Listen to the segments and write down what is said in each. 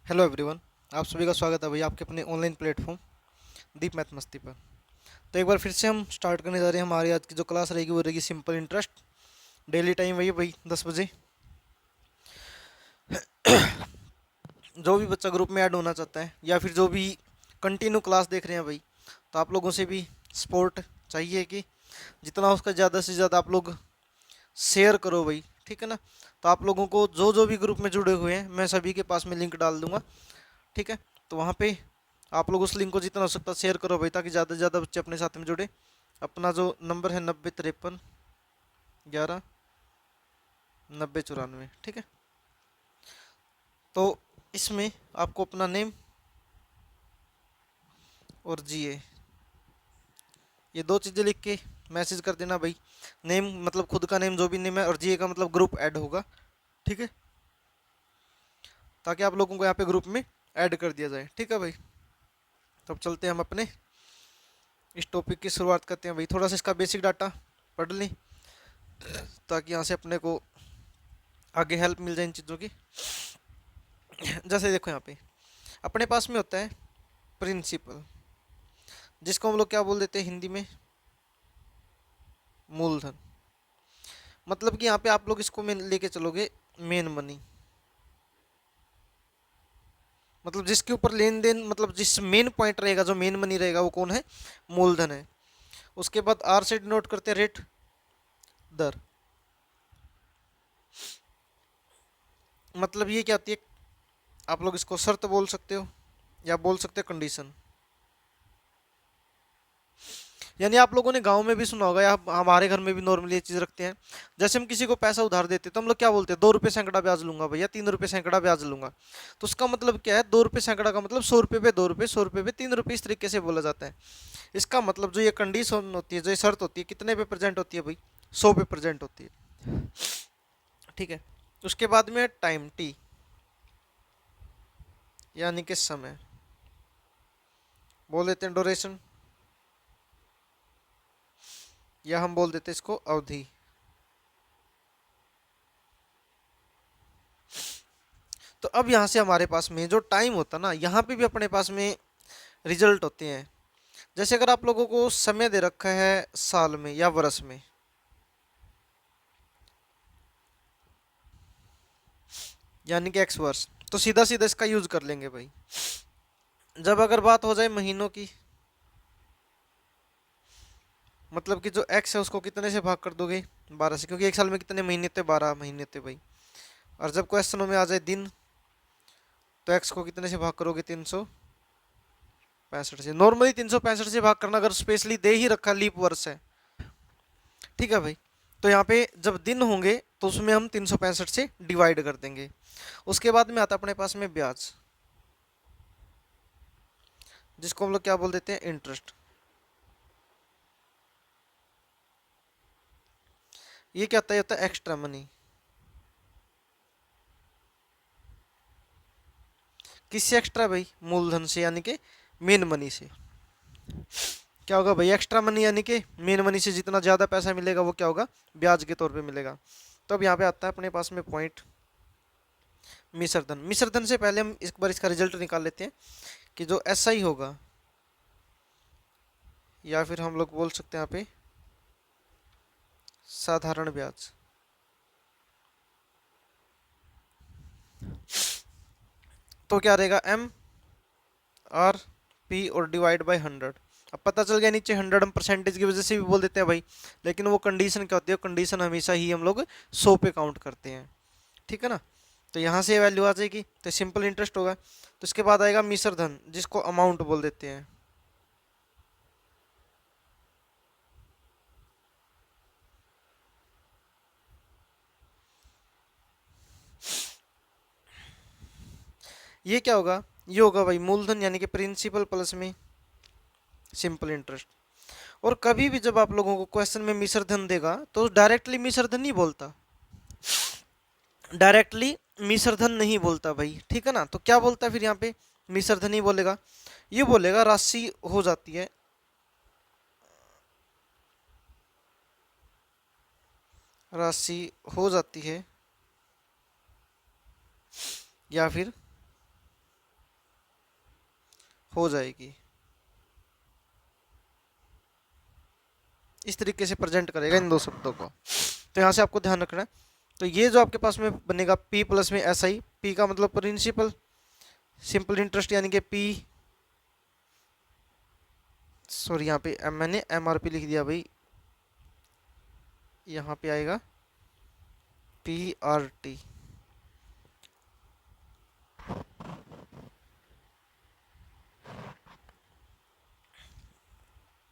Hello everyone. आप सभी का स्वागत है भाई आपके अपने ऑनलाइन प्लेटफॉर्म दीप मैथ मस्ती पर। तो एक बार फिर से हम स्टार्ट करने जा रहे हैं। हमारी आज की जो क्लास रहेगी वो रहेगी सिंपल इंटरेस्ट। डेली टाइम वही भाई 10 बजे। जो भी बच्चा ग्रुप में ऐड होना चाहता है या फिर जो भी कंटिन्यू क्लास देख रहे हैं भाई, तो आप लोगों से भी सपोर्ट चाहिए कि जितना उसका ज़्यादा से ज़्यादा आप लोग शेयर करो भाई, ठीक है ना। तो आप लोगों को जो जो भी ग्रुप में जुड़े हुए हैं मैं सभी के पास में लिंक डाल दूंगा, ठीक है। तो वहाँ पे आप लोग उस लिंक को जितना हो सकता है शेयर करो भाई, ताकि ज़्यादा से ज़्यादा बच्चे अपने साथ में जुड़े। अपना जो नंबर है 9053119094, ठीक है। तो इसमें आपको अपना नेम और जीए, ये दो चीज़ें लिख के मैसेज कर देना भाई। नेम मतलब खुद का नेम जो भी नेम है, और जीए का मतलब ग्रुप ऐड होगा, ठीक है। ताकि आप लोगों को यहाँ पे ग्रुप में ऐड कर दिया जाए, ठीक है भाई। तो अब चलते हैं हम अपने इस टॉपिक की शुरुआत करते हैं भाई। थोड़ा सा इसका बेसिक डाटा पढ़ लें ताकि यहाँ से अपने को आगे हेल्प मिल जाए इन चीज़ों की। जैसे देखो यहाँ पे अपने पास में होता है प्रिंसिपल, जिसको हम लोग क्या बोल देते हैं हिंदी में, मूलधन। मतलब कि यहाँ पे आप लोग इसको मेन लेके चलोगे मेन मनी, मतलब जिसके ऊपर लेन देन, मतलब जिस मेन पॉइंट रहेगा, जो मेन मनी रहेगा वो कौन है, मूलधन है। उसके बाद आर से डिनोट करते हैं रेट, दर। मतलब ये क्या होती है, आप लोग इसको शर्त बोल सकते हो या बोल सकते हो कंडीशन। यानी आप लोगों ने गांव में भी सुना होगा या हमारे घर में भी नॉर्मली ये चीज रखते हैं। जैसे हम किसी को पैसा उधार देते हैं तो हम लोग क्या बोलते हैं, 2 रुपये सैकड़ा ब्याज लूंगा भैया, 3 रुपये सैकड़ा ब्याज लूंगा। तो उसका मतलब क्या है, 2 रुपये सैकड़ा का मतलब 100 रुपये पे 2 रुपये, 100 रुपये पे 3 रुपये, इस तरीके से बोला जाता है। इसका मतलब जो ये कंडीशन होती है, जो ये शर्त होती है, कितने पे प्रेजेंट होती है भाई, 100 पे प्रेजेंट होती है, ठीक है। उसके बाद में टाइम टी, यानी कि समय, बोल देते हैं ड्यूरेशन, या हम बोल देते हैं इसको अवधि। तो अब यहाँ से हमारे पास में जो टाइम होता है ना, यहाँ पे भी अपने पास में रिजल्ट होते हैं। जैसे अगर आप लोगों को समय दे रखा है साल में या वर्ष में, यानी कि एक्स वर्ष, तो सीधा सीधा इसका यूज कर लेंगे भाई। जब अगर बात हो जाए महीनों की, मतलब कि जो एक्स है उसको कितने से भाग कर दोगे, 12 से, क्योंकि एक साल में कितने महीने थे, 12 महीने थे भाई। और जब क्वेश्चनों में आ जाए दिन, तो एक्स को कितने से भाग करोगे, 365 से। नॉर्मली 365 से भाग करना, अगर स्पेशली दे ही रखा लीप वर्ष है, ठीक है भाई। तो यहाँ पे जब दिन होंगे तो उसमें हम 365 से डिवाइड कर देंगे। उसके बाद में आता अपने पास में ब्याज, जिसको हम लोग क्या बोल देते हैं, इंटरेस्ट। ये क्या होता है एक्स्ट्रा मनी। किससे एक्स्ट्रा भाई, मूलधन से, यानी कि मेन मनी से। क्या होगा भाई, एक्स्ट्रा मनी, यानी कि मेन मनी से जितना ज़्यादा पैसा मिलेगा वो क्या होगा, ब्याज के तौर पे मिलेगा। तो अब यहाँ पे आता है अपने पास में पॉइंट मिश्रधन। मिश्रधन से पहले हम एक बार इसका रिजल्ट निकाल लेते हैं कि जो एस आई होगा, या फिर हम लोग बोल सकते हैं यहाँ पे साधारण ब्याज, तो क्या रहेगा, एम आर पी और डिवाइड बाई 100। अब पता चल गया नीचे 100 हम परसेंटेज की वजह से भी बोल देते हैं भाई, लेकिन वो कंडीशन क्या होती है, कंडीशन हमेशा ही हम लोग 100 पे काउंट करते हैं, ठीक है ना। तो यहाँ से वैल्यू आ जाएगी, तो सिंपल इंटरेस्ट होगा। तो इसके बाद आएगा मिश्र धन, जिसको अमाउंट बोल देते हैं। ये क्या होगा, ये होगा भाई मूलधन, यानी कि प्रिंसिपल प्लस में सिंपल इंटरेस्ट। और कभी भी जब आप लोगों को क्वेश्चन में मिश्र धन देगा तो डायरेक्टली मिश्र धन नहीं बोलता, डायरेक्टली मिश्र धन नहीं बोलता भाई, ठीक है ना। तो क्या बोलता है फिर यहाँ पे, मिश्र धन ही बोलेगा। ये बोलेगा राशि हो जाती है, राशि हो जाती है, या फिर हो जाएगी। इस तरीके से प्रेजेंट करेगा इन दो शब्दों को। तो यहाँ से आपको ध्यान रखना है। तो ये जो आपके पास में बनेगा पी प्लस में एस आई, पी का मतलब प्रिंसिपल, सिंपल इंटरेस्ट यानी कि पी, सॉरी यहाँ पे मैंने एम आर पी लिख दिया भाई, यहाँ पे आएगा P R T,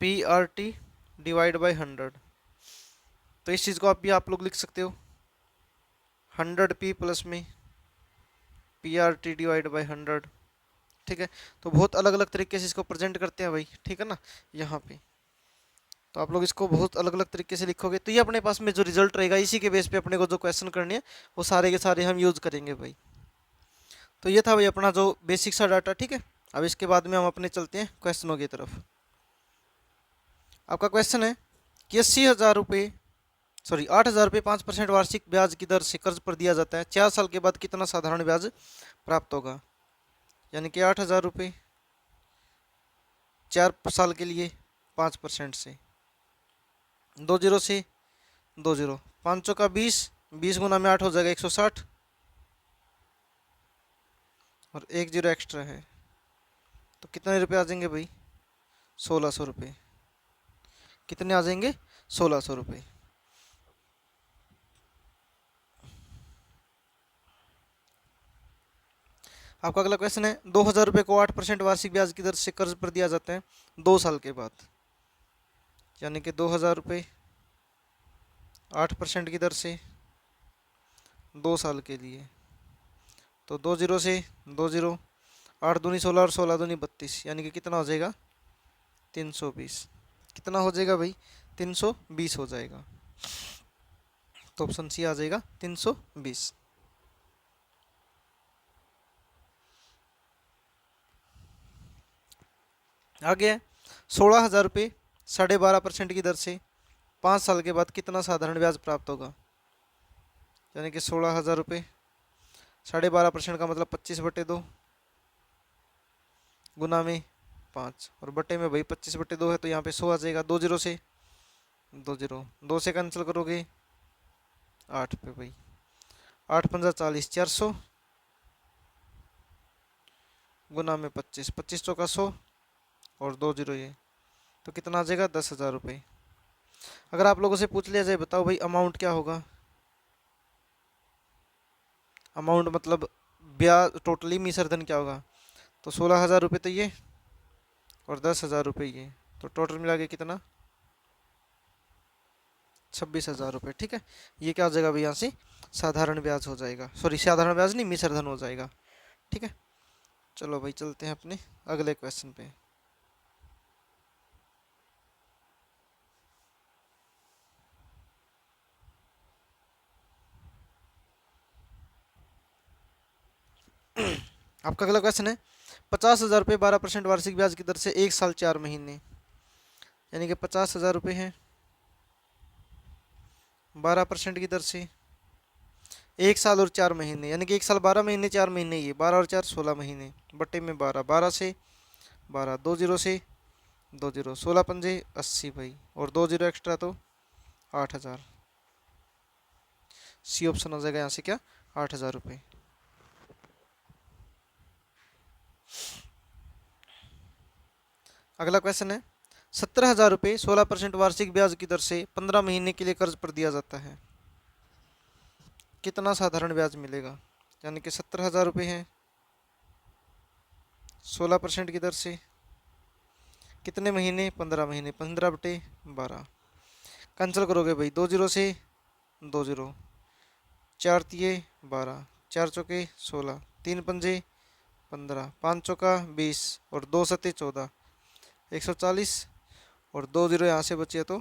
P R T divide by 100। तो इस चीज़ को आप लोग लिख सकते हो 100p प्लस में P R T divide by 100। ठीक है, तो बहुत अलग अलग तरीके से इसको प्रेजेंट करते हैं भाई, ठीक है ना, यहाँ पे। तो आप लोग इसको बहुत अलग अलग तरीके से लिखोगे तो ये अपने पास में जो रिजल्ट रहेगा इसी के बेस पे अपने को जो क्वेश्चन करने हैं वो सारे के सारे हम यूज करेंगे भाई। तो ये था भाई अपना जो बेसिक सा डाटा। ठीक है, अब इसके बाद में हम अपने चलते हैं क्वेश्चनों की तरफ। आपका क्वेश्चन है कि 80,000 रुपये, सॉरी 8,000 रुपये 5% वार्षिक ब्याज की दर से कर्ज पर दिया जाता है, 4 साल के बाद कितना साधारण ब्याज प्राप्त होगा। यानी कि 8,000 रुपये 4 साल के लिए 5% से, 2 जीरो से 2 जीरो, 500 का 20, 20 गुना में 8 हो जाएगा 160, और 1 जीरो एक्स्ट्रा है तो कितने रुपये आ जाएंगे भाई, 1,600 रुपये। कितने आ जाएंगे, 1,600 रुपये। आपका अगला क्वेश्चन है 2,000 रुपये को 8% वार्षिक ब्याज की दर से कर्ज पर दिया जाता है 2 साल के बाद। यानी कि 2,000 रुपये 8% की दर से 2 साल के लिए, तो 2 जीरो से 2 जीरो, 8 दूनी 16 और 16 दूनी 32, यानी कि कितना हो जाएगा 320। कितना हो जाएगा भाई, 320 हो जाएगा। तो ऑप्शन सी आ जाएगा 320। आगे है 16,000 रुपये 12.5% की दर से 5 साल के बाद कितना साधारण ब्याज प्राप्त होगा। यानी कि 16,000 रुपये 12.5% का मतलब 25/2 गुना में 5, और बटे में भाई 25/2 है तो यहाँ पे 100 आ जाएगा। 2 जीरो से 2 जीरो, 2 से कैंसिल करोगे 8 पे भाई, 8 पंजा 40, 400 गुना में 25, 25 चौका 100 और 2 जीरो ये, तो कितना आ जाएगा 10,000 रुपये। अगर आप लोगों से पूछ लिया जाए बताओ भाई अमाउंट क्या होगा, अमाउंट मतलब ब्याज टोटली मिश्र धन क्या होगा, तो 16,000 रुपये तो ये और 10,000 रुपये ये, तो टोटल मिला के कितना 26,000 रुपये। ठीक है, ये क्या हो जाएगा भाई यहाँ से साधारण ब्याज हो जाएगा, सॉरी साधारण ब्याज नहीं मिश्र धन हो जाएगा। ठीक है, चलो भाई चलते हैं अपने अगले क्वेश्चन पे। आपका अगला क्वेश्चन है 50,000 रुपये 12% वार्षिक ब्याज की दर से 1 साल 4 महीने, यानी कि 50,000 रुपये है 12% की दर से 1 साल और 4 महीने, यानी कि 1 साल 12 महीने 4 महीने, ये 12 और 4 16 महीने, बटे में 12, 12 से 12, 2 जीरो से 2 जीरो, 16 पंजे 80 भाई, और 2 जीरो एक्स्ट्रा तो 8,000। सी ऑप्शन हो जाएगा यहाँ से क्या 8,000 रुपये। अगला क्वेश्चन है 17,000 रुपये 16% वार्षिक ब्याज की दर से 15 महीने के लिए कर्ज पर दिया जाता है, कितना साधारण ब्याज मिलेगा। यानी कि 17,000 रुपये है 16% की दर से कितने महीने 15 महीने, 15/12, कैंसिल करोगे भाई 2 जीरो से 2 जीरो, 4 तिये 12, 4 चौके 16, 3 पंजे 15, 5 चौका 20 और 2 सत्ते 14, 140, और 2 जीरो यहाँ से बचे तो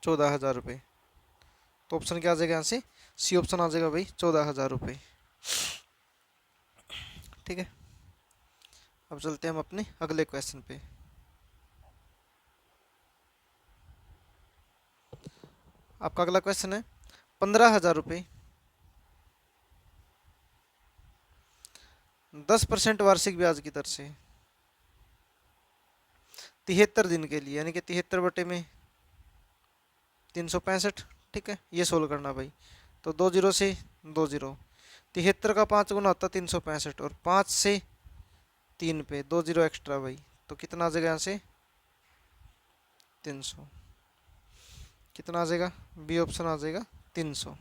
14,000 रुपये। तो ऑप्शन क्या आ जाएगा यहाँ से, सी ऑप्शन आ जाएगा भाई 14,000 रुपये। ठीक है, अब चलते हैं हम अपने अगले क्वेश्चन पे। आपका अगला क्वेश्चन है 15,000 रुपये 10% वार्षिक ब्याज की दर से 73 दिन के लिए, यानी कि 73 बटे में 365। ठीक है, ये सोल्व करना भाई। तो 2 जीरो से 2 जीरो, 73 का 5 गुना होता 365, और 5 से 3 पे 2 जीरो एक्स्ट्रा भाई, तो कितना आ जाएगा यहाँ से 300। कितना आ जाएगा, बी ऑप्शन आ जाएगा 300।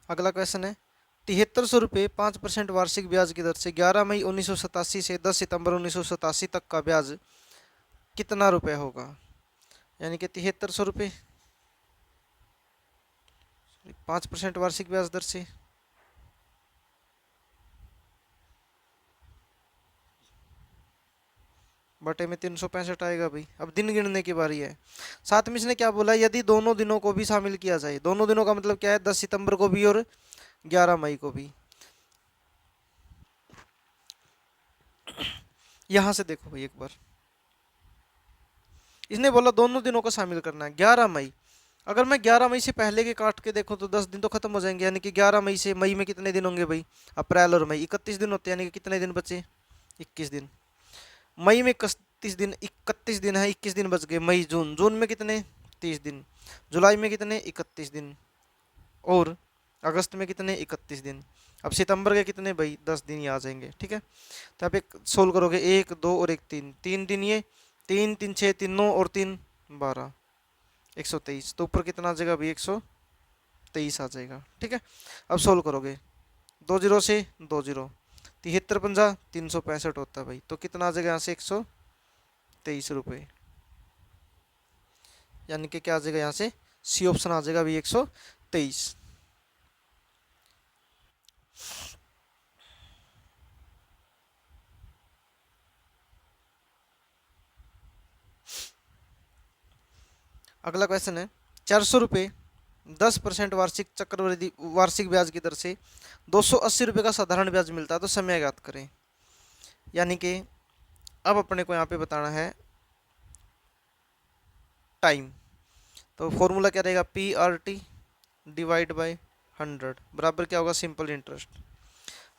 अगला क्वेश्चन है 7300 रुपये 5% वार्षिक ब्याज की दर से 11 मई 1987 से 10 सितंबर 1987 तक का ब्याज कितना रुपए होगा। यानी कि 7300 रुपये 5% वार्षिक ब्याज दर से बटे में 365 आएगा भाई। अब दिन गिनने की बारी है। साथ में इसने क्या बोला, यदि दोनों दिनों को भी शामिल किया जाए। दोनों दिनों का मतलब क्या है, 10 सितंबर को भी और 11 मई को भी। यहां से देखो भाई एक बार, इसने बोला दोनों दिनों को शामिल करना है। 11 मई, अगर मैं 11 मई से पहले के काट के देखूं तो 10 दिन तो खत्म हो जाएंगे। यानी कि 11 मई से मई में कितने दिन होंगे भाई, अप्रैल और मई 31 दिन होते हैं। यानी कि कितने दिन बचे, 21 दिन। मई में 31 दिन, 31 दिन है, 21 दिन बच गए। मई जून, जून में कितने 30 दिन, जुलाई में कितने 31 दिन, और अगस्त में कितने 31 दिन। अब सितंबर के कितने भाई 10 दिन ही आ जाएंगे। ठीक है, तो आप एक सोल्व करोगे, 1 2 और 1 3, 3 दिन ये, 3 3 6 3 9 और 3 12, 123। तो ऊपर कितना आ जाएगा भाई 123 आ जाएगा। ठीक है, अब सोल्व करोगे, 2 जीरो से 2 जीरो, 73 पंजा 365 होता है भाई। तो कितना आ जाएगा यहाँ से 123 रुपये। यानी कि क्या आ जाएगा यहाँ से, सी ऑप्शन आ जाएगा भाई 123। अगला क्वेश्चन है 400 रुपये 10% वार्षिक चक्रवृद्धि वार्षिक ब्याज की दर से 280 रुपये का साधारण ब्याज मिलता है, तो समय ज्ञात करें। यानी कि अब अपने को यहाँ पे बताना है टाइम। तो फॉर्मूला क्या रहेगा, P R T divide by 100 बराबर क्या होगा, सिंपल इंटरेस्ट।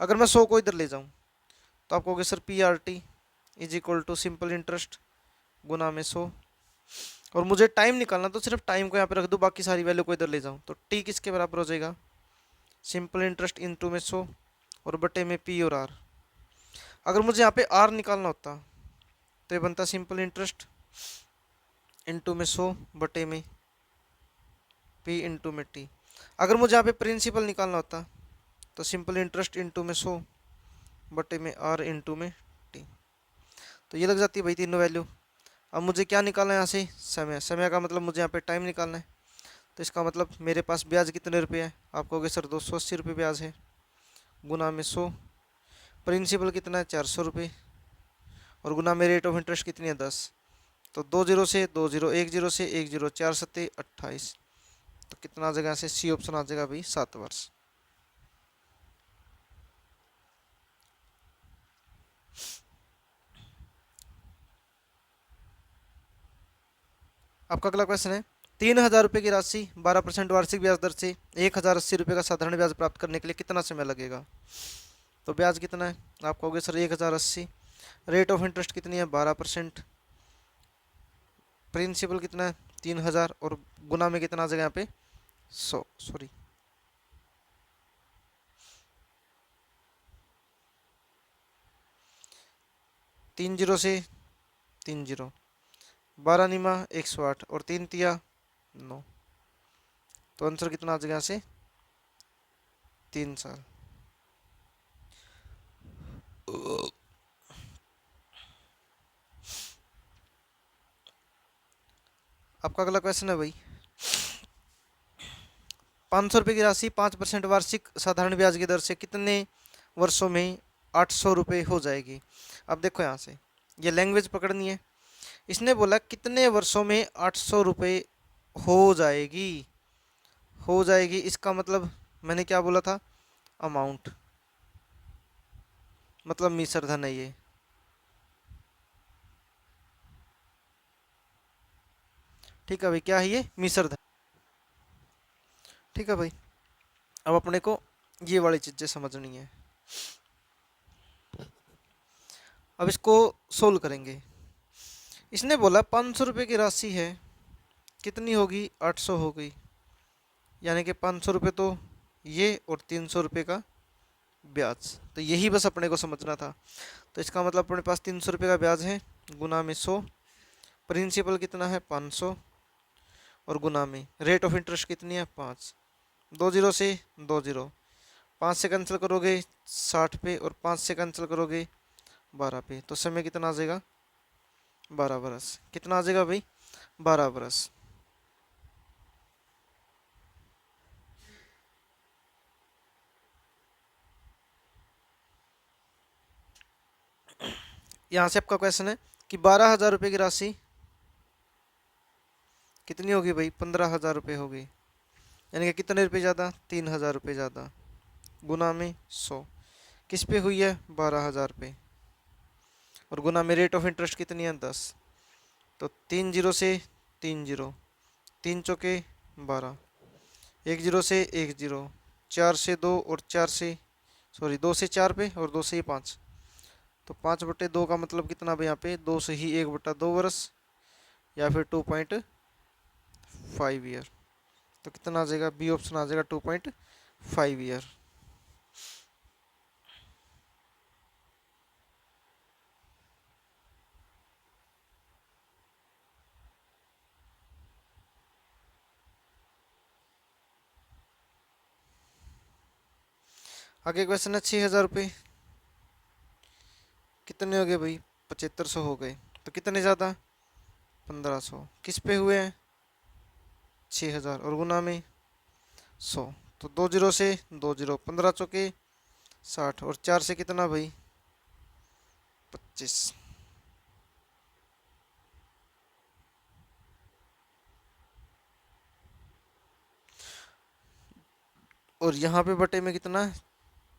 अगर मैं 100 को इधर ले जाऊँ तो आप कहोगे sir P R T is equal to simple interest गुना में 100। और मुझे टाइम निकालना, तो सिर्फ टाइम को यहाँ पे रख दूँ, बाकी सारी वैल्यू को इधर ले जाऊँ, तो टी किसके बराबर हो जाएगा, सिंपल इंटरेस्ट इंटू में 100 और बटे में पी और आर। अगर मुझे यहाँ पे आर निकालना होता तो ये बनता सिंपल इंटरेस्ट इंटू में 100 बटे में पी इंटू में टी। अगर मुझे यहाँ पे प्रिंसिपल निकालना होता तो सिंपल इंटरेस्ट इंटू में 100 बटे में आर इंटू में टी। तो ये लग जाती है भाई तीनों वैल्यू। अब मुझे क्या निकालना है यहाँ से, समय। समय का मतलब मुझे यहाँ पे टाइम निकालना है। तो इसका मतलब मेरे पास ब्याज कितने रुपये है, आप कहोगे सर 280 रुपये ब्याज है, गुना में 100। प्रिंसिपल कितना है 400 रुपये, और गुना में रेट ऑफ इंटरेस्ट कितनी है 10। तो 2 जीरो से 2 जीरो, 1 जीरो से 1 जीरो, 4 सत्ते 28। तो कितना आ जाएगा यहाँ से, सी ऑप्शन आ जाएगा भाई 7 वर्ष। आपका अगला क्वेश्चन है 3000 रुपये की राशि 12% वार्षिक ब्याज दर से 1080 रुपये का साधारण ब्याज प्राप्त करने के लिए कितना समय लगेगा। तो ब्याज कितना है, आप कहोगे सर 1080। रेट ऑफ इंटरेस्ट कितनी है 12%। प्रिंसिपल कितना है 3000, और गुना में कितना आ जाएगा यहाँ पे 100, सॉरी 3 जीरो से 3 जीरो, 12 निमा 108 और 3 तिया 9। तो आंसर कितना आ जाएगा यहाँ से 3 साल। आपका अगला क्वेश्चन है भाई 500 रुपये की राशि 5% वार्षिक साधारण ब्याज की दर से कितने वर्षों में 800 रुपये हो जाएगी। अब देखो यहाँ से ये लैंग्वेज पकड़नी है। इसने बोला कितने वर्षों में 800 रुपये हो जाएगी। हो जाएगी इसका मतलब मैंने क्या बोला था, अमाउंट, मतलब मिश्र धन है ये। ठीक है भाई, क्या है ये, मिश्र धन। ठीक है भाई, अब अपने को ये वाली चीजें समझनी है। अब इसको सोल्व करेंगे। इसने बोला 500 रुपये की राशि है, कितनी होगी, 800 हो गई, यानी कि 500 रुपये तो ये और 300 रुपये का ब्याज। तो यही बस अपने को समझना था। तो इसका मतलब अपने पास 300 रुपये का ब्याज है, गुना में 100, प्रिंसिपल कितना है 500, और गुना में रेट ऑफ इंटरेस्ट कितनी है 5। 2 जीरो से 2 जीरो, 5 से कैंसिल करोगे 60 पे, और 5 से कैंसिल करोगे 12 पे, तो समय कितना आ जाएगा 12 बरस। कितना आ जाएगा भाई 12 बरस। यहाँ से आपका क्वेश्चन है कि 12,000 रुपये की राशि कितनी होगी भाई, 15,000 रुपये होगी, यानी कि कितने रुपये ज़्यादा, 3,000 रुपये ज़्यादा, गुना में 100, किस पे हुई है 12,000 पे, और गुना में रेट ऑफ इंटरेस्ट कितनी है 10। तो 3 जीरो से 3 जीरो, 3 चौके 12, 1 जीरो से 1 जीरो, 4 से 2, और 4 से, सॉरी 2 से 4 पे, और 2 से ही 5, तो 5/2 का मतलब कितना भाई यहाँ पे 2 से ही 1/2 बरस, या फिर 2.5 ईयर। तो कितना आ जाएगा, बी ऑप्शन आ जाएगा 2.5 ईयर। आगे क्वेश्चन है 6,000 रुपये कितने हो गए भाई, 7500 हो गए, तो कितने ज़्यादा 1500, किस पे हुए हैं 6,000, और गुना में 100, तो 2 जीरो से 2 जीरो, 15 चौके 60, और 4 से कितना भाई 25, और यहाँ पे बटे में कितना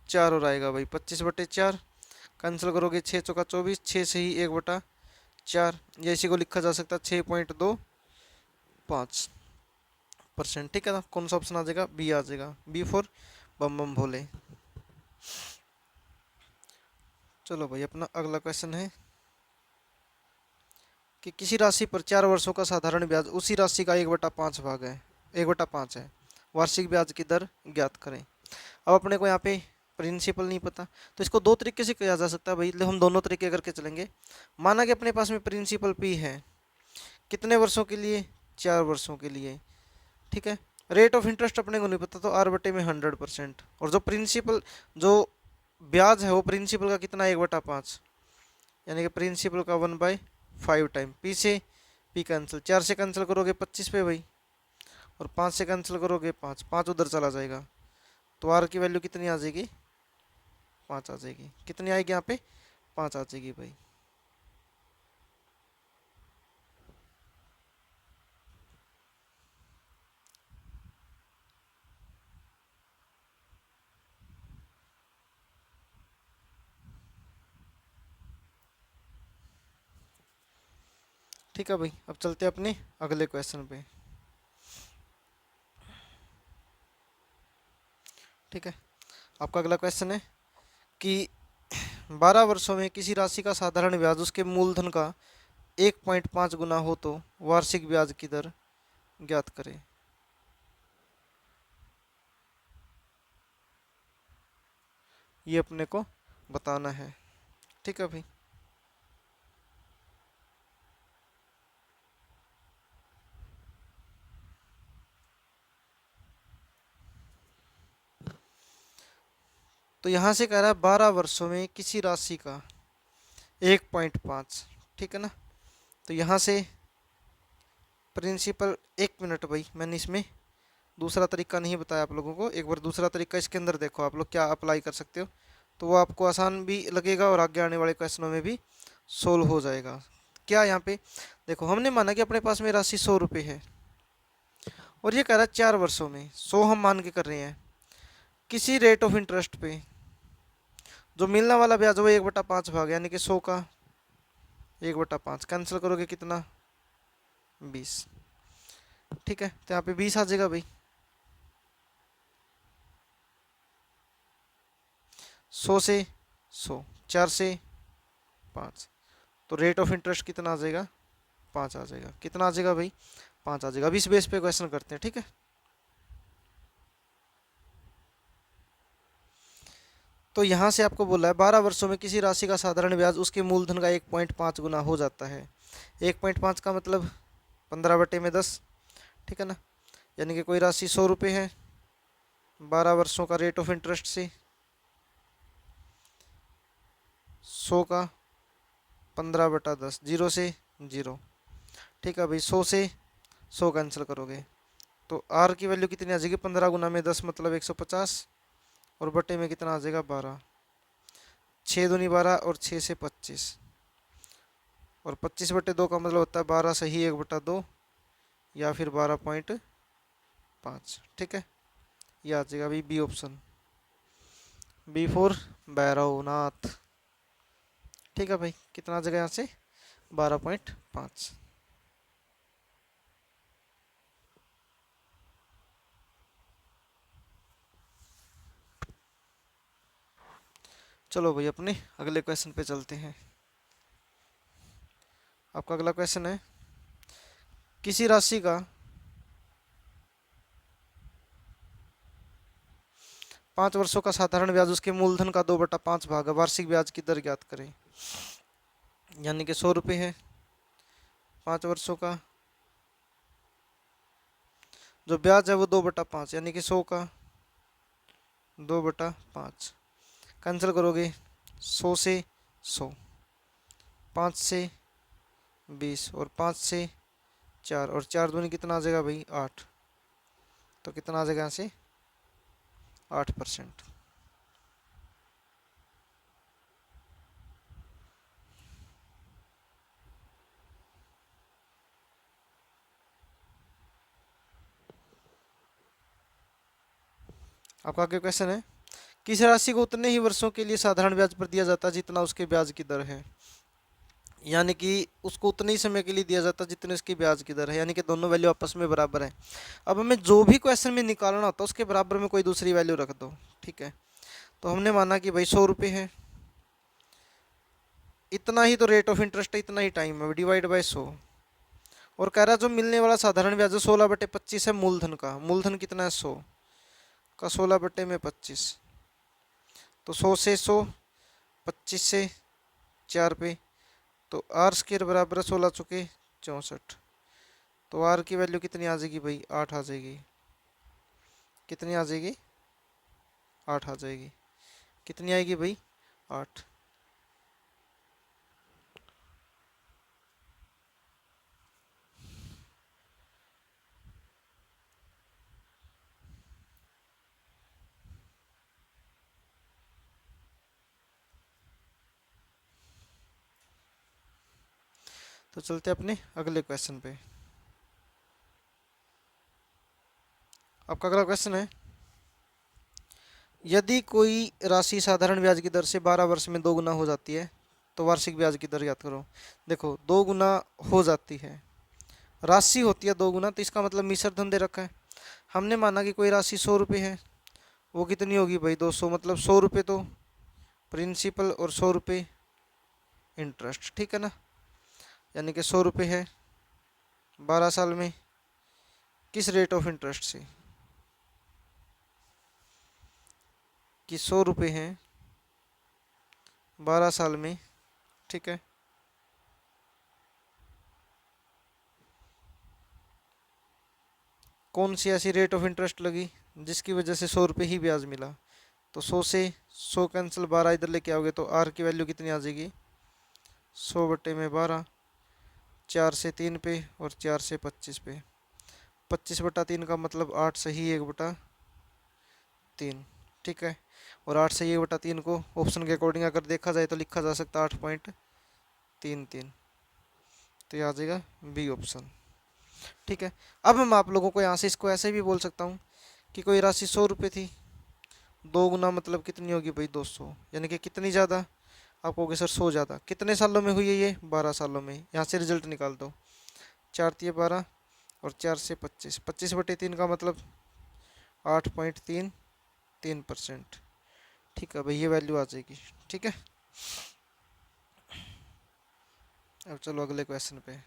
4 और आएगा भाई, 25/4, कैंसिल करोगे 6 चौका 24, 6 से ही 1/4, या इसी को लिखा जा सकता है 6.25%। ठीक है ना, कौन सा ऑप्शन आ जाएगा, बी आ जाएगा, बी फॉर बम बम भोले। चलो भाई अपना अगला क्वेश्चन है कि किसी राशि पर 4 वर्षों का साधारण ब्याज उसी राशि का 1/5 भाग है, 1/5 है, वार्षिक ब्याज की दर ज्ञात करें। अब अपने को यहाँ पे प्रिंसिपल नहीं पता, तो इसको दो तरीके से किया जा सकता है भाई, हम दोनों तरीके करके चलेंगे। माना कि अपने पास में प्रिंसिपल पी है, कितने वर्षों के लिए, 4 वर्षों के लिए, ठीक है। रेट ऑफ इंटरेस्ट अपने को नहीं पता, तो R/में 100%, और जो प्रिंसिपल, जो ब्याज है वो प्रिंसिपल का कितना 1/5, यानी कि प्रिंसिपल का 1/5 टाइम, पी से पी कैंसिल, 4 से कैंसिल करोगे 25 पे भाई, और 5 से कैंसिल करोगे 5, 5 उधर चला जाएगा, तो आर की वैल्यू कितनी आ जाएगी 5 आ जाएगी। कितनी आएगी यहाँ पे 5 आ जाएगी भाई। ठीक है भाई, अब चलते हैं अपने अगले क्वेश्चन पे। ठीक है, आपका अगला क्वेश्चन है कि 12 वर्षों में किसी राशि का साधारण ब्याज उसके मूलधन का 1.5 गुना हो तो वार्षिक ब्याज की दर ज्ञात करें। ये अपने को बताना है। ठीक है भाई, तो यहाँ से कह रहा है 12 वर्षों में किसी राशि का 1.5, ठीक है ना। तो यहाँ से प्रिंसिपल, 1 मिनट भाई, मैंने इसमें दूसरा तरीका नहीं बताया आप लोगों को, एक बार दूसरा तरीका इसके अंदर देखो आप लोग क्या अप्लाई कर सकते हो, तो वो आपको आसान भी लगेगा और आगे आने वाले क्वेश्चनों में भी सोल्व हो जाएगा। क्या यहाँ पे देखो, हमने माना कि अपने पास में राशि 100 रुपये है, और ये कह रहा है 4 वर्षों में, 100 हम मान के कर रहे हैं, किसी रेट ऑफ इंटरेस्ट पे जो मिलने वाला ब्याज वो 1/5 भाग, यानी कि 100 का 1/5, कैंसिल करोगे कितना 20। ठीक है, तो यहाँ पे 20 आ जाएगा भाई। 100 से 100, 4 से 5, तो रेट ऑफ इंटरेस्ट कितना आ जाएगा? 5 आ जाएगा। कितना आ जाएगा भाई? 5 आ जाएगा। अब इस बेस पे क्वेश्चन करते हैं, ठीक है। तो यहाँ से आपको बोला है 12 वर्षों में किसी राशि का साधारण ब्याज उसके मूलधन का 1.5 गुना हो जाता है। 1.5 का मतलब 15/10, ठीक है ना। यानी कि कोई राशि 100 रुपये है, 12 वर्षों का रेट ऑफ इंटरेस्ट से 100 का 15/10, 0 से 0, ठीक है भाई। 100 से 100 कैंसिल करोगे तो आर की वैल्यू कितनी आ जाएगी? 15 गुना में 10 मतलब 150, और बटे में कितना आ जाएगा? 12। 6 दूनी 12 और 6 से 25, और 25/2 का मतलब होता है 12 सही 1/2, या फिर 12.5, ठीक है। ये आ जाएगा भाई B option, B for Bhairavnath, ठीक है भाई। कितना आ जाएगा यहाँ से? 12.5। चलो भाई अपने अगले क्वेश्चन पे चलते हैं। आपका अगला क्वेश्चन है, किसी राशि का 5 वर्षों का साधारण ब्याज उसके मूलधन का 2/5 भाग है, वार्षिक ब्याज की दर ज्ञात करें। यानी कि 100 रुपये है 5 वर्षों का, जो ब्याज है वो 2/5, यानी कि 100 का 2/5। कैंसिल करोगे 100 से 100, 5 से 20, और 5 से 4, और 4 दूनी कितना आ जाएगा भाई? 8। तो कितना आ जाएगा यहाँ से? 8%। आपका आगे क्वेश्चन है, किस राशि को उतने ही वर्षों के लिए साधारण ब्याज पर दिया जाता है जितना उसके ब्याज की दर है। यानी कि उसको उतने ही समय के लिए दिया जाता है जितने उसकी ब्याज की दर है, यानी कि दोनों वैल्यू आपस में बराबर है। अब हमें जो भी क्वेश्चन में निकालना होता है उसके बराबर में कोई दूसरी वैल्यू रख दो, ठीक है। तो हमने माना कि भाई 100 रुपये है, इतना ही तो रेट ऑफ इंटरेस्ट है, इतना ही टाइम है, डिवाइड बाय 100। और कह रहा जो मिलने वाला साधारण ब्याज 16/25 है मूलधन का। मूलधन कितना है? 100 का 16/25, तो 100 से 100, 25 से 4 पे, तो आर स्केयर बराबर है 16 चुके 64। तो आर की वैल्यू कितनी आ जाएगी भाई? 8 आ जाएगी। कितनी आ जाएगी? 8 आ जाएगी। कितनी आएगी भाई? 8। तो चलते अपने अगले क्वेश्चन पे। आपका अगला क्वेश्चन है, यदि कोई राशि साधारण ब्याज की दर से 12 वर्ष में 2 गुना हो जाती है तो वार्षिक ब्याज की दर याद करो। देखो 2 गुना हो जाती है, राशि होती है 2 गुना, तो इसका मतलब मिश्र धन दे रखा है। हमने माना कि कोई राशि 100 रुपये है, वो कितनी होगी भाई? 200, मतलब 100 रुपये तो प्रिंसिपल और 100 रुपये इंटरेस्ट, ठीक है ना। यानी कि 100 रुपये है 12 साल में, किस रेट ऑफ इंटरेस्ट से? कि 100 रुपये हैं 12 साल में, ठीक है। कौन सी ऐसी रेट ऑफ इंटरेस्ट लगी जिसकी वजह से 100 रुपये ही ब्याज मिला? तो 100 से 100 कैंसिल, 12 इधर लेके आओगे तो आर की वैल्यू कितनी आ जाएगी? 100/12, 4 से 3 पे और 4 से 25 पे। 25/3 का मतलब 8 सही 1/3, ठीक है। और 8 सही 1/3 को ऑप्शन के अकॉर्डिंग अगर देखा जाए तो लिखा जा सकता है 8.33। तो ये आ जाएगा बी ऑप्शन, ठीक है। अब हम आप लोगों को यहाँ से इसको ऐसे भी बोल सकता हूँ कि कोई राशि 100 रुपये थी, 2 गुना मतलब कितनी होगी भाई? 200, यानी कि कितनी ज़्यादा? आप कहोगे सर 100 ज़्यादा। कितने सालों में हुई है ये? 12 सालों में। यहाँ से रिजल्ट निकाल दो, 4×3 = 12 और 4 से 25, 25/3 का मतलब 8.33%, ठीक है भाई, ये वैल्यू आ जाएगी। ठीक है, अब चलो अगले क्वेश्चन पे।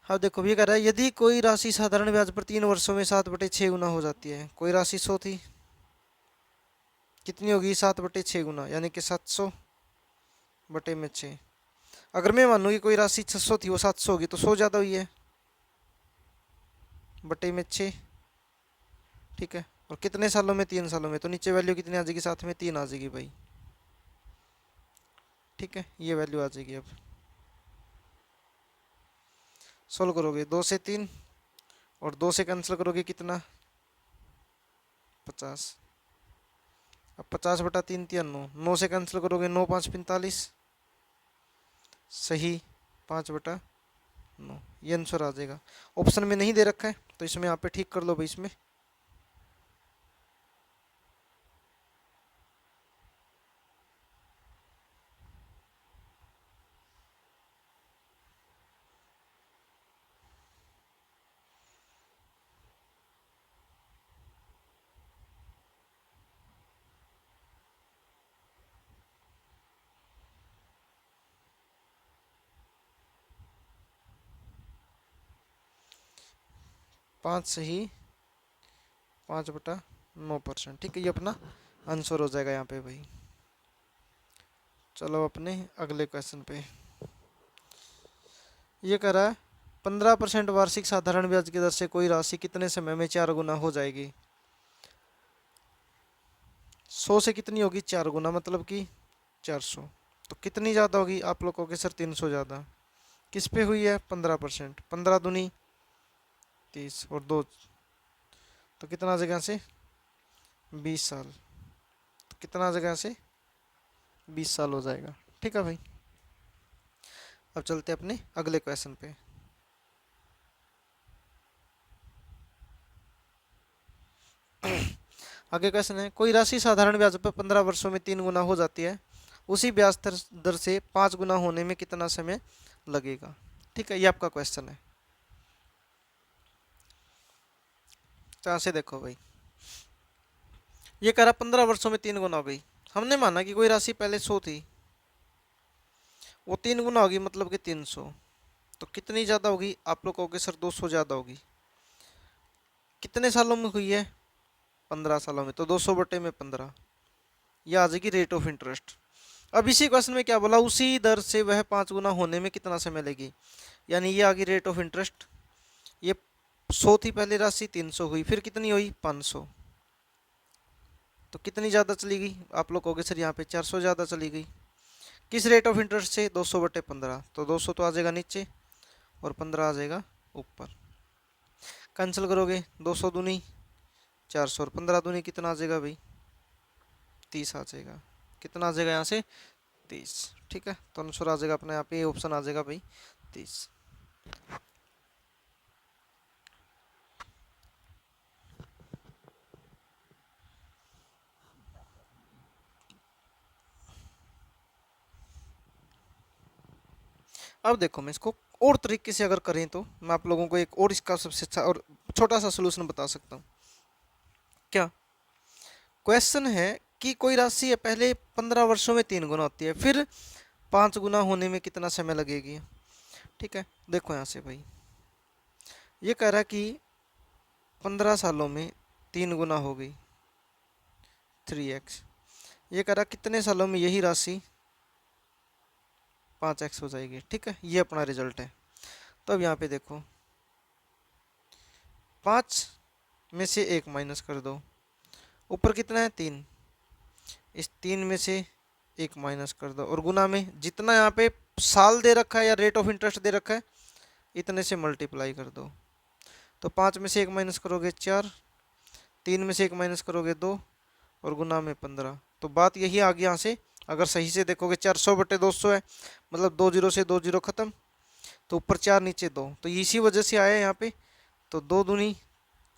अब देखो ये कह रहा है, यदि कोई राशि साधारण ब्याज पर 3 वर्षों में 7/6 गुना हो जाती है। कोई राशि 100 थी, कितनी होगी 7/6 गुना, यानी कि 700/6। अगर मैं मानूँ कि कोई राशि 600 थी, वो 700 होगी, तो 100 ज़्यादा हुई है बटे में 6। ठीक है, और कितने सालों में, 3 सालों में, तो नीचे वैल्यू कितनी आ जाएगी, साथ में 3 आ जाएगी भाई। ठीक है, ये वैल्यू आ जाएगी। अब सोल्व करोगे 2 से 3, और 2 से कैंसिल करोगे कितना, 50। अब 50/3 3 9, 9 से कैंसिल करोगे 9 5 45, सही 5/9, ये आंसर आ जाएगा। ऑप्शन में नहीं दे रखा है तो इसमें यहाँ पे ठीक कर लो भाई। इसमें 5 सही 5/9%। ठीक है, ये अपना आंसर हो जाएगा यहाँ पे भाई। चलो अपने अगले क्वेश्चन पे। ये कह रहा है 15% वार्षिक साधारण ब्याज की दर से कोई राशि कितने समय में 4 गुना हो जाएगी। 100 से कितनी होगी 4 गुना, मतलब कि 400। तो कितनी ज़्यादा होगी, आप लोग कहोगे सर 300 ज़्यादा। किस पे हुई है, 15%, 15 दूनी 30 और 2, तो कितना जगह से 20 साल। तो कितना जगह से 20 साल हो जाएगा। ठीक है भाई, अब चलते अपने अगले क्वेश्चन पे। आगे क्वेश्चन है, कोई राशि साधारण ब्याज पर 15 वर्षों में 3 गुना हो जाती है। उसी ब्याज दर से 5 गुना होने में कितना समय लगेगा। ठीक है, ये आपका क्वेश्चन है। यहाँ से देखो भाई, ये कह रहा 15 वर्षों में 3 गुना हो गई। हमने माना कि कोई राशि पहले 100 थी, वो 3 गुना होगी, मतलब कि 300। तो कितनी ज़्यादा होगी, आप लोग कहोगे सर 200 ज़्यादा होगी। कितने सालों में हुई है, 15 सालों में, तो 200/15, यह आ जाएगी रेट ऑफ इंटरेस्ट। अब इसी क्वेश्चन में क्या बोला, उसी दर से वह 5 गुना होने में कितना समय लेगी, यानी ये आ गई रेट ऑफ इंटरेस्ट। ये 100 थी पहली राशि, 300 हुई, फिर कितनी हुई 500, तो कितनी ज़्यादा चली गई, आप लोग कहोगे सर यहाँ पे 400 ज़्यादा चली गई। किस रेट ऑफ इंटरेस्ट से, 200/15, तो 200 तो आ जाएगा नीचे और 15 आ जाएगा ऊपर। कैंसिल करोगे 200 दूनी 400 और 15 दूनी कितना आ जाएगा भाई, 30 आ जाएगा। कितना आ जाएगा यहाँ से, 30। ठीक है, तो आंसर आ जाएगा अपने यहाँ पे, ऑप्शन आ जाएगा भाई 30। अब देखो मैं इसको और तरीके से अगर करें तो मैं आप लोगों को एक और इसका सबसे अच्छा और छोटा सा सोल्यूशन बता सकता हूँ। क्या क्वेश्चन है कि कोई राशि है पहले 15 वर्षों में 3 गुना होती है, फिर 5 गुना होने में कितना समय लगेगी। ठीक है, देखो यहाँ से भाई, ये कह रहा है कि 15 सालों में 3 गुना हो गई 3x। ये कह रहा है कितने सालों में यही राशि 5x हो जाएगी। ठीक है, ये अपना रिजल्ट है। तो अब यहाँ पे देखो, 5 में से 1 माइनस कर दो, ऊपर कितना है 3, इस 3 में से 1 माइनस कर दो, और गुना में जितना यहाँ पे साल दे रखा है या रेट ऑफ इंटरेस्ट दे रखा है, इतने से मल्टीप्लाई कर दो। तो 5 में से 1 माइनस करोगे 4, 3 में से 1 माइनस करोगे 2, और गुना में 15। तो बात यही आ गई यहाँ से, अगर सही से देखोगे 400/200 है, मतलब 2 जीरो से 2 जीरो खत्म, तो ऊपर 4 नीचे 2, तो इसी वजह से आया यहाँ पे। तो 2 दूनी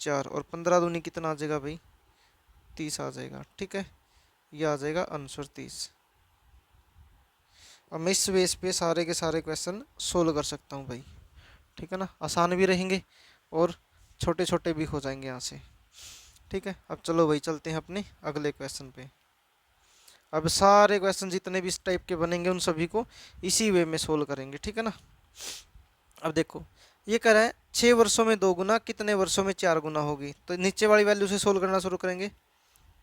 4 और 15 दूनी कितना आ जाएगा भाई, 30 आ जाएगा। ठीक है, यह आ जाएगा आंसर 30। अब मैं इस बेस पे सारे के सारे क्वेश्चन सोल्व कर सकता हूँ भाई। ठीक है ना, आसान भी रहेंगे और छोटे छोटे भी हो जाएंगे यहाँ से। ठीक है, अब चलो भाई चलते हैं अपने अगले क्वेश्चन पे। अब सारे क्वेश्चन जितने भी इस टाइप के बनेंगे उन सभी को इसी वे में सोल्व करेंगे। ठीक है ना, अब देखो ये कह रहा है 6 वर्षों में 2 गुना कितने वर्षों में 4 गुना होगी। तो नीचे वाली वैल्यू से सोल्व करना शुरू करेंगे।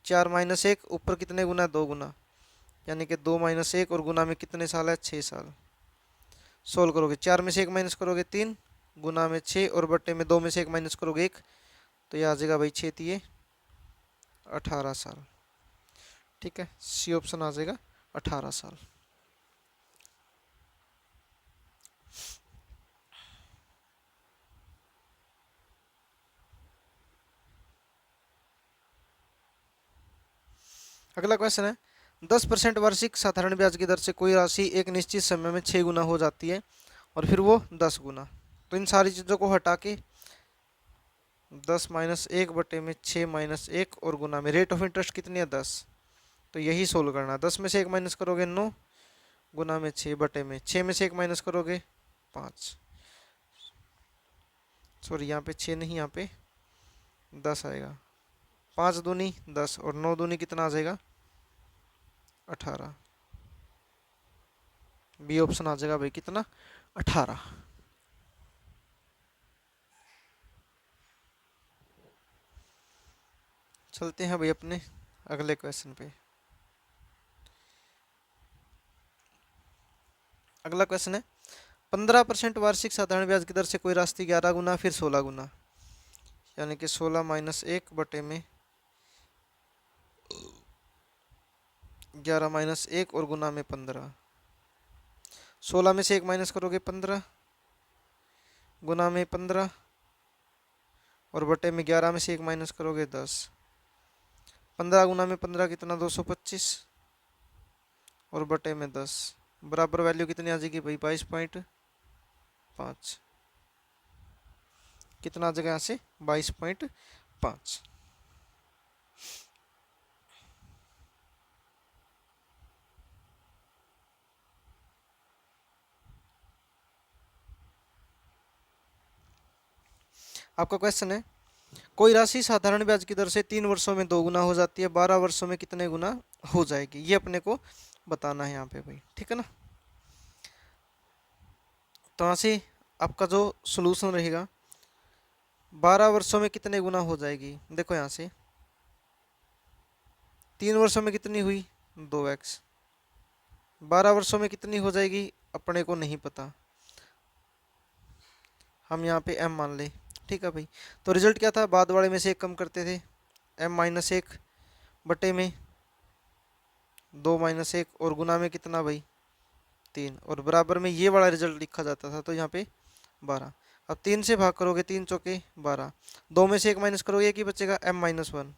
4 - 1 ऊपर कितने गुना, 2 गुना, यानी कि 2 - 1 और गुना में कितने साल है, 6 साल। सोल्व करोगे 4 में से 1 माइनस करोगे 3, गुना में 6 और बट्टे में 2 में से 1 माइनस करोगे 1, तो ये आ जाएगा भाई 6 × 18 साल। ठीक है, सी ऑप्शन आ जाएगा 18 साल। अगला क्वेश्चन है 10% वार्षिक साधारण ब्याज की दर से कोई राशि एक निश्चित समय में 6 गुना हो जाती है और फिर वो 10 गुना। तो इन सारी चीज़ों को हटा के 10 - 1 बटे में 6 - 1 और गुना में रेट ऑफ इंटरेस्ट कितनी है, 10। तो यही सोल्व करना है। 10 में से 1 माइनस करोगे 9, गुना में 6 बटे में 6 में से 1 माइनस करोगे 5, सॉरी यहाँ पे 6 नहीं, यहाँ पे 10 आएगा। 5 दूनी 10 और 9 दूनी कितना आ जाएगा, 18। बी ऑप्शन आ जाएगा भाई कितना, 18। चलते हैं भाई अपने अगले क्वेश्चन पे। अगला क्वेश्चन है 15% वार्षिक साधारण ब्याज की दर से कोई राशि 11 गुना फिर 16 गुना, यानी कि 16 - 1 बटे में 11 - 1 और गुना में 15। 16 में से 1 माइनस करोगे 15, गुना में 15 और बटे में 11 में से 1 माइनस करोगे 10। 15 गुना में 15 कितना, 225 और बटे में 10 बराबर वैल्यू कितनी आ जाएगी भाई, 22.5। कितना आ जाएगा यहाँ से, 22.5। आपका क्वेश्चन है कोई राशि साधारण ब्याज की दर से 3 वर्षों में 2 गुना हो जाती है, 12 वर्षों में कितने गुना हो जाएगी, ये अपने को बताना है यहाँ पे भाई। ठीक है ना, तो यहाँ से आपका जो सोल्यूशन रहेगा 12 वर्षों में कितने गुना हो जाएगी। देखो यहाँ से 3 वर्षों में कितनी हुई, 2x। 12 वर्षों में कितनी हो जाएगी अपने को नहीं पता, हम यहाँ पे m मान ले। ठीक है भाई, तो रिजल्ट क्या था, बाद वाले में से 1 कम करते थे, m - 1 बटे में 2 - 1 और गुना में कितना भाई, 3 और बराबर में ये वाला रिजल्ट लिखा जाता था, तो यहाँ पे 12। अब 3 से भाग करोगे, 3 चौके 12, 2 में से 1 माइनस करोगे, एक ही बचेगा m - 1।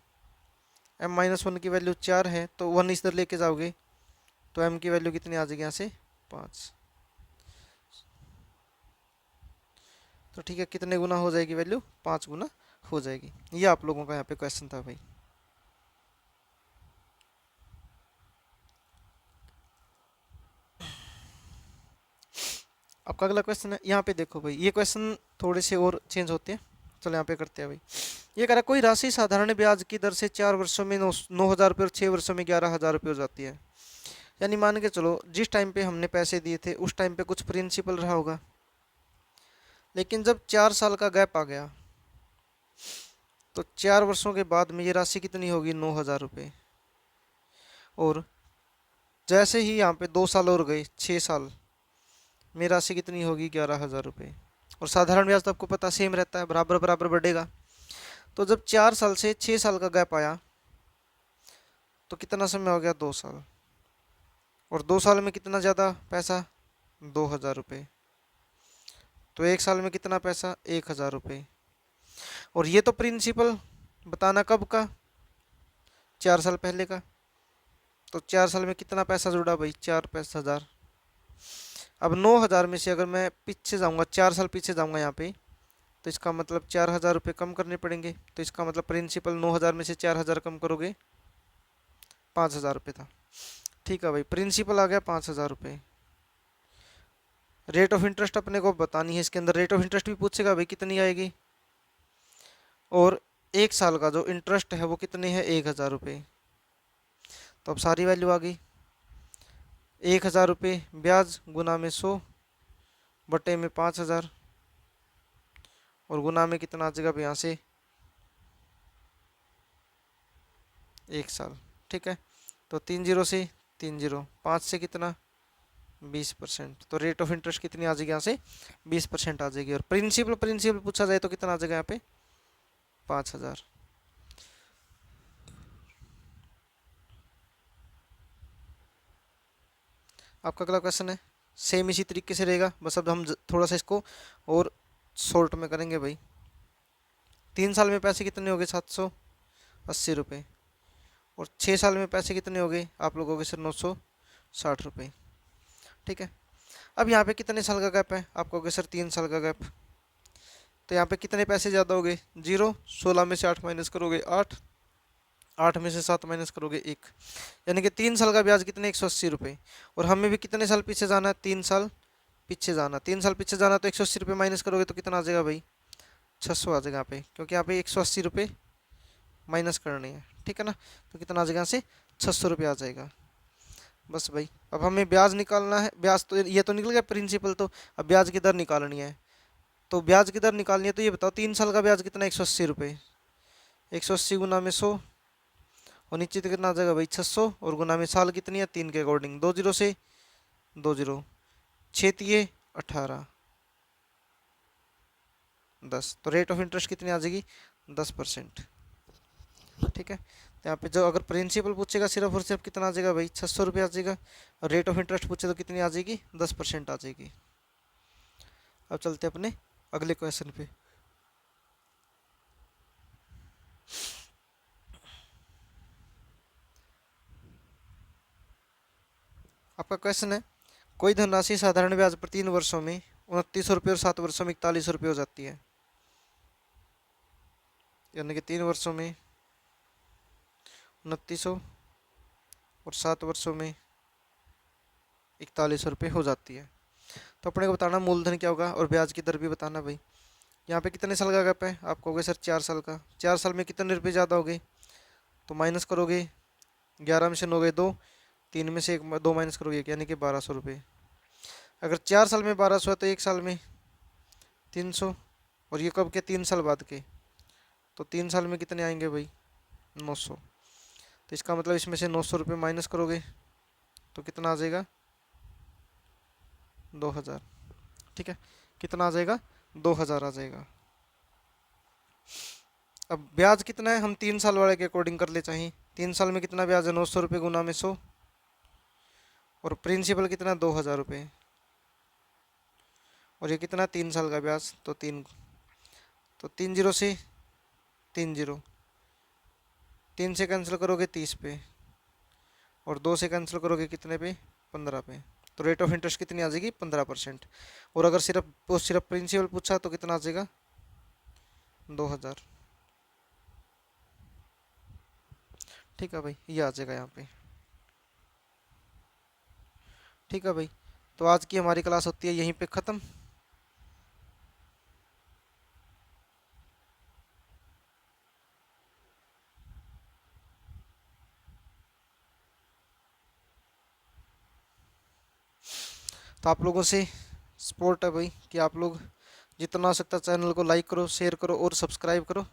m - 1 की वैल्यू 4 है, तो 1 इधर लेके जाओगे तो m की वैल्यू कितनी आ जाएगी यहाँ से, 5। तो ठीक है, कितने गुना हो जाएगी वैल्यू, 5 गुना हो जाएगी। ये आप लोगों का यहाँ पे क्वेश्चन था भाई। आपका अगला क्वेश्चन है, यहाँ पे देखो भाई, ये क्वेश्चन थोड़े से और चेंज होते हैं। चलो यहाँ पे करते हैं भाई। ये कह रहा है कोई राशि साधारण ब्याज की दर से 4 वर्षों में 9,000 रुपये और 6 वर्षों में 11,000 रुपये हो जाती है। यानी मान के चलो जिस टाइम पे हमने पैसे दिए थे उस टाइम पे कुछ प्रिंसिपल रहा होगा, लेकिन जब 4 साल का गैप आ गया तो 4 वर्षों के बाद में ये राशि कितनी होगी, 9,000 रुपये। और जैसे ही यहाँ पे 2 साल और गए, 6 साल में राशि कितनी होगी, 11,000 रुपये। और साधारण ब्याज तो आपको पता सेम रहता है, बराबर बराबर बढ़ेगा। तो जब 4 साल से 6 साल का गैप आया तो कितना समय हो गया, 2 साल। और 2 साल में कितना ज़्यादा पैसा, 2,000 रुपये। तो 1 साल में कितना पैसा, 1,000 रुपये। और ये तो प्रिंसिपल बताना कब का, 4 साल पहले का। तो 4 साल में कितना पैसा जुड़ा भाई, 4 + 10,000। अब 9,000 में से अगर मैं पीछे जाऊंगा, 4 साल पीछे जाऊंगा यहाँ पे, तो इसका मतलब 4,000 रुपये कम करने पड़ेंगे। तो इसका मतलब प्रिंसिपल 9,000 में से 4,000 कम करोगे 5,000 रुपये था। ठीक है भाई, प्रिंसिपल आ गया 5,000 रुपये। रेट ऑफ इंटरेस्ट अपने को बतानी है, इसके अंदर रेट ऑफ इंटरेस्ट भी पूछेगा भाई कितनी आएगी, और 1 साल का जो इंटरेस्ट है वो कितने है 1,000 रुपये। तो अब सारी वैल्यू आ गई, 1,000 रुपये ब्याज गुना में 100 बटे में 5,000 और गुना में कितना आ जाएगा अब यहाँ से 1 साल। ठीक है, तो 3 जीरो से 3 जीरो, 5 से कितना 20%, तो रेट ऑफ इंटरेस्ट कितनी आ जाएगी यहाँ से 20% आ जाएगी। और प्रिंसिपल प्रिंसिपल पूछा जाए तो कितना आ जाएगा यहाँ पे 5,000। आपका अगला क्वेश्चन है सेम इसी तरीके से रहेगा, बस अब हम थोड़ा सा इसको और शॉर्ट में करेंगे भाई। 3 साल में पैसे कितने हो गए 780 रुपये, और 6 साल में पैसे कितने हो गए आप लोगों के सर 960 रुपये। ठीक है, अब यहाँ पे कितने साल का गैप है, आप कहोगे सर 3 साल का गैप। तो यहाँ पे कितने पैसे ज़्यादा हो गए 0, 16 में से 8 माइनस करोगे 8, 8 में से 7 माइनस करोगे 1, यानी कि 3 साल का ब्याज कितने 180 रुपये। और हमें भी कितने साल पीछे जाना है 3 साल पीछे जाना, 3 साल पीछे जाना, तो 180 रुपये माइनस करोगे तो कितना आ जाएगा भाई 600 आ जाएगा यहाँ पे, क्योंकि यहाँ पे 180 रुपये माइनस करने हैं। ठीक है ना, तो कितना आ जाएगा यहाँ से 600 रुपये आ जाएगा। बस भाई अब हमें ब्याज निकालना है, ब्याज तो ये तो निकल गया प्रिंसिपल, तो अब ब्याज की दर निकालनी है। तो ब्याज की दर निकालनी है, तो ये बताओ 3 साल का ब्याज कितना 180 रुपये, 180 गुना में 100 और नीचे तो कितना आ जाएगा भाई 600, और गुना में साल कितनी है 3 के अकॉर्डिंग, 2 जीरो से 2 जीरो, 6 18 10, तो रेट ऑफ इंटरेस्ट कितनी आ जाएगी 10%। ठीक है, तो यहाँ पे जो अगर प्रिंसिपल पूछेगा सिर्फ और सिर्फ कितना आ जाएगा भाई 600 रुपये आ जाएगा, और रेट ऑफ इंटरेस्ट पूछे तो कितनी आ जाएगी 10% आ जाएगी। अब चलते अपने अगले क्वेश्चन पे। आपका क्वेश्चन है कोई धनराशि साधारण ब्याज पर 3 वर्षों में 2900 रुपये और 7 वर्षों में 41 रुपये हो जाती है, यानी कि 3 वर्षों में 2900 और 7 वर्षों में 41 रुपये हो जाती है। तो अपने को बताना मूलधन क्या होगा और ब्याज की दर भी बताना भाई। यहाँ पे कितने साल का गैप है, आप कहोगे सर 4 साल का, 4 साल में कितने रुपये ज़्यादा हो गए, तो माइनस करोगे 11 में से 9 गए 2, 3 में से 1 2 माइनस करोगे 1, यानी कि 1200 रुपये। अगर 4 साल में 1200 है तो 1 साल में 300, और ये कब के 3 साल बाद के, तो 3 साल में कितने आएंगे भाई 900। तो इसका मतलब इसमें से 900 रुपये माइनस करोगे तो कितना आ जाएगा 2000। ठीक है, कितना आ जाएगा 2000 आ जाएगा। अब ब्याज कितना है हम 3 साल वाले के अकॉर्डिंग कर ले चाहिए, 3 साल में कितना ब्याज है 900 रुपये गुना में 100, और प्रिंसिपल कितना 2000 रुपये, और ये कितना 3 साल का ब्याज, तो 3 जीरो से 3 जीरो, 3 से कैंसिल करोगे 30 पे, और 2 से कैंसिल करोगे कितने पे 15 पे, तो रेट ऑफ इंटरेस्ट कितनी आ जाएगी 15%। और अगर सिर्फ प्रिंसिपल पूछा तो कितना आ जाएगा 2000। ठीक है भाई, ये आ जाएगा यहाँ पे। ठीक है भाई, तो आज की हमारी क्लास होती है यहीं पे ख़त्म। तो आप लोगों से सपोर्ट है भाई कि आप लोग जितना हो सकता है चैनल को लाइक करो, शेयर करो और सब्सक्राइब करो।